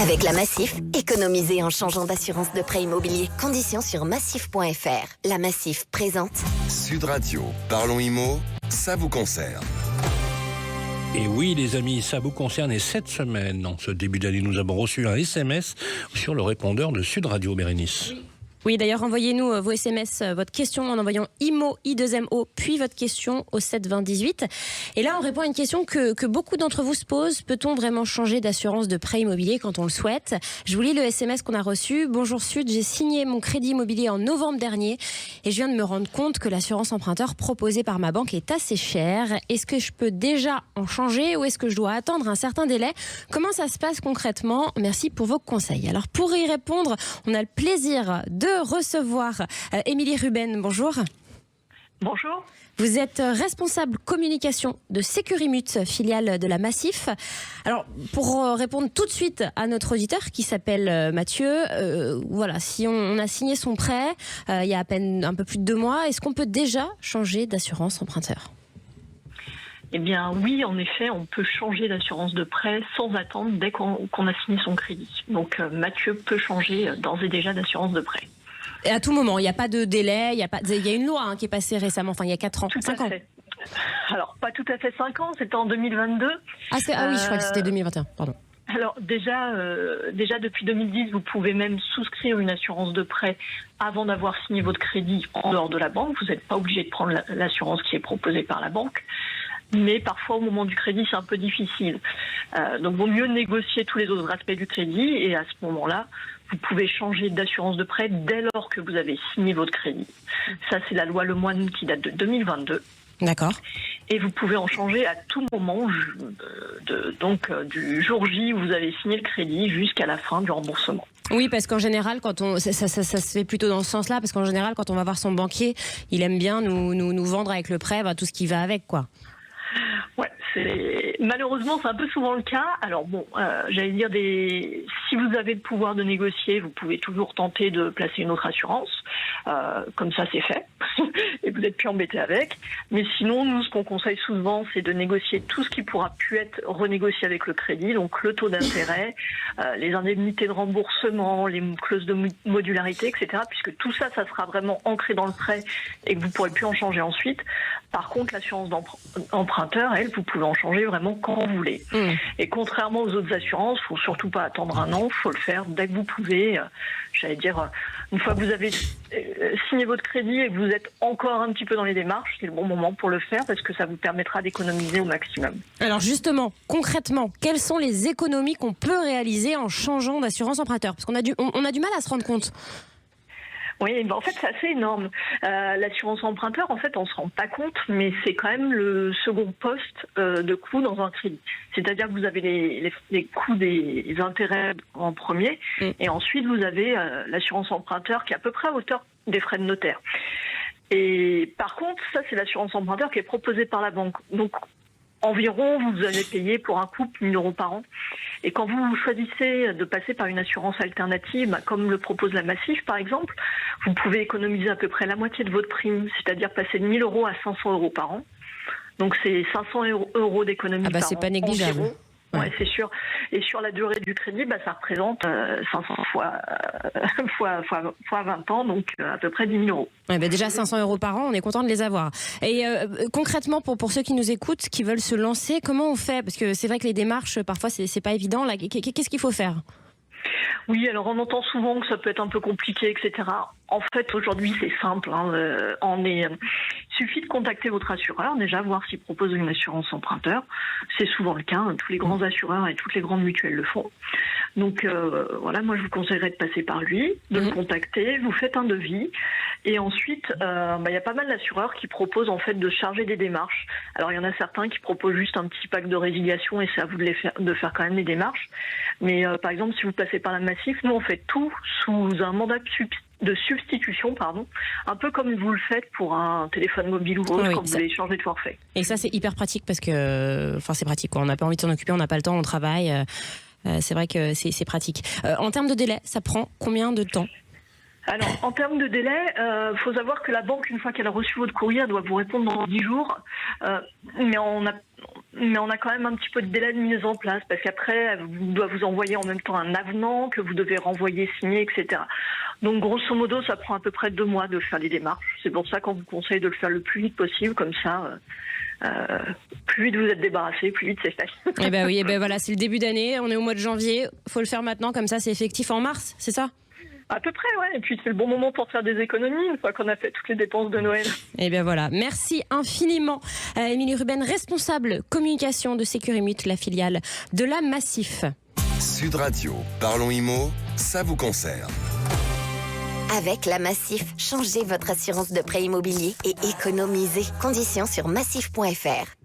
Avec la Massif, économisez en changeant d'assurance de prêt immobilier. Conditions sur massif.fr. La Massif présente Sud Radio, parlons IMO, ça vous concerne. Et oui, les amis, ça vous concerne. Et cette semaine, en ce début d'année, nous avons reçu un SMS sur le répondeur de Sud Radio, Bérénice. Oui, d'ailleurs, envoyez-nous vos SMS, votre question en envoyant IMO, I2MO, puis votre question au 7 20 18. Et là, on répond à une question que beaucoup d'entre vous se posent. Peut-on vraiment changer d'assurance de prêt immobilier quand on le souhaite ? Je vous lis le SMS qu'on a reçu. Bonjour Sud, j'ai signé mon crédit immobilier en novembre dernier et je viens de me rendre compte que l'assurance emprunteur proposée par ma banque est assez chère. Est-ce que je peux déjà en changer ou est-ce que je dois attendre un certain délai ? Comment ça se passe concrètement ? Merci pour vos conseils. Alors, pour y répondre, on a le plaisir de recevoir Émilie Ruben. Bonjour. Bonjour. Vous êtes responsable communication de Sécurimut, filiale de la Massif. Alors, pour répondre tout de suite à notre auditeur qui s'appelle Mathieu, voilà, si on a signé son prêt il y a à peine un peu plus de 2 mois, est-ce qu'on peut déjà changer d'assurance emprunteur ? Eh bien oui, en effet, on peut changer d'assurance de prêt sans attendre dès qu'on a signé son crédit. Donc Mathieu peut changer d'ores et déjà d'assurance de prêt. Et à tout moment, il n'y a pas de délai, il y a une loi qui est passée récemment, enfin il y a 4 ans, tout 5 ans. Fait. Alors pas tout à fait 5 ans, c'était en 2022. Ah oui, je crois que c'était 2021, pardon. Alors déjà depuis 2010, vous pouvez même souscrire une assurance de prêt avant d'avoir signé votre crédit en dehors de la banque. Vous n'êtes pas obligé de prendre l'assurance qui est proposée par la banque. Mais parfois, au moment du crédit, c'est un peu difficile. Donc, vaut mieux négocier tous les autres aspects du crédit. Et à ce moment-là, vous pouvez changer d'assurance de prêt dès lors que vous avez signé votre crédit. Ça, c'est la loi Lemoine qui date de 2022. D'accord. Et vous pouvez en changer à tout moment, du jour J où vous avez signé le crédit jusqu'à la fin du remboursement. Oui, parce qu'en général, ça se fait plutôt dans ce sens-là, parce qu'en général, quand on va voir son banquier, il aime bien nous vendre avec le prêt tout ce qui va avec, quoi. Ouais, malheureusement c'est un peu souvent le cas. Alors bon, j'allais dire si vous avez le pouvoir de négocier, vous pouvez toujours tenter de placer une autre assurance. Comme ça c'est fait et vous n'êtes plus embêté avec. Mais sinon, nous ce qu'on conseille souvent, c'est de négocier tout ce qui pourra pu être renégocié avec le crédit, donc le taux d'intérêt, les indemnités de remboursement, les clauses de modularité, etc. Puisque tout ça sera vraiment ancré dans le prêt et que vous ne pourrez plus en changer ensuite. Par contre, l'assurance d'emprunteur, elle, vous pouvez en changer vraiment quand vous voulez. Et contrairement aux autres assurances, il ne faut surtout pas attendre un an, il faut le faire dès que vous pouvez. J'allais dire, une fois que vous avez signé votre crédit et que vous êtes encore un petit peu dans les démarches, c'est le bon moment pour le faire parce que ça vous permettra d'économiser au maximum. Alors justement, concrètement, quelles sont les économies qu'on peut réaliser en changeant d'assurance emprunteur ? Parce qu'on a du mal à se rendre compte. Oui, en fait, c'est assez énorme. L'assurance emprunteur, en fait, on se rend pas compte, mais c'est quand même le second poste de coût dans un crédit. C'est-à-dire que vous avez les coûts des intérêts en premier, et ensuite vous avez l'assurance emprunteur qui est à peu près à hauteur des frais de notaire. Et par contre, ça, c'est l'assurance emprunteur qui est proposée par la banque. Donc, environ, vous allez payer pour un couple 1 000 € par an. Et quand vous choisissez de passer par une assurance alternative, comme le propose la Massif par exemple, vous pouvez économiser à peu près la moitié de votre prime, c'est-à-dire passer de 1 000 € à 500 € par an. Donc c'est 500 € d'économie par an. C'est pas négligeable. Environ. Ouais, c'est sûr. Et sur la durée du crédit, ça représente 500 fois 20 ans, donc à peu près 10 000 €. Ouais, déjà 500 € par an, on est content de les avoir. Et concrètement, pour ceux qui nous écoutent, qui veulent se lancer, comment on fait ? Parce que c'est vrai que les démarches, parfois, c'est pas évident. Là, qu'est-ce qu'il faut faire ? Oui, alors on entend souvent que ça peut être un peu compliqué, etc. En fait, aujourd'hui, c'est simple. Il suffit de contacter votre assureur, déjà, voir s'il propose une assurance emprunteur. C'est souvent le cas. Tous les grands assureurs et toutes les grandes mutuelles le font. Donc, moi, je vous conseillerais de passer par lui, de le contacter. Vous faites un devis. Et ensuite, y a pas mal d'assureurs qui proposent, en fait, de charger des démarches. Alors, il y en a certains qui proposent juste un petit pack de résiliation et c'est à vous de faire quand même les démarches. Mais, par exemple, si vous passez par la Massif, nous, on fait tout sous un mandat de substitution, un peu comme vous le faites pour un téléphone mobile ou autre quand vous voulez changer de forfait. Et ça, c'est hyper pratique parce que, c'est pratique, quoi. On n'a pas envie de s'en occuper, on n'a pas le temps, on travaille. C'est vrai que c'est pratique. En termes de délai, ça prend combien de temps ? Alors, en termes de délai, faut savoir que la banque, une fois qu'elle a reçu votre courrier, elle doit vous répondre dans 10 jours. Mais on a quand même un petit peu de délai de mise en place, parce qu'après, elle doit vous envoyer en même temps un avenant que vous devez renvoyer, signer, etc. Donc, grosso modo, ça prend à peu près 2 mois de faire les démarches. C'est pour ça qu'on vous conseille de le faire le plus vite possible, comme ça... plus vite vous êtes débarrassé, plus vite c'est fait. Eh ben oui, voilà, c'est le début d'année, on est au mois de janvier, faut le faire maintenant, comme ça c'est effectif en mars, c'est ça ? À peu près, ouais. Et puis c'est le bon moment pour faire des économies une fois qu'on a fait toutes les dépenses de Noël. Eh bien voilà, merci infiniment. Émilie Ruben, responsable communication de Sécurimut, la filiale de la Massif. Sud Radio, parlons IMO, ça vous concerne. Avec la Massif, changez votre assurance de prêt immobilier et économisez. Conditions sur massif.fr.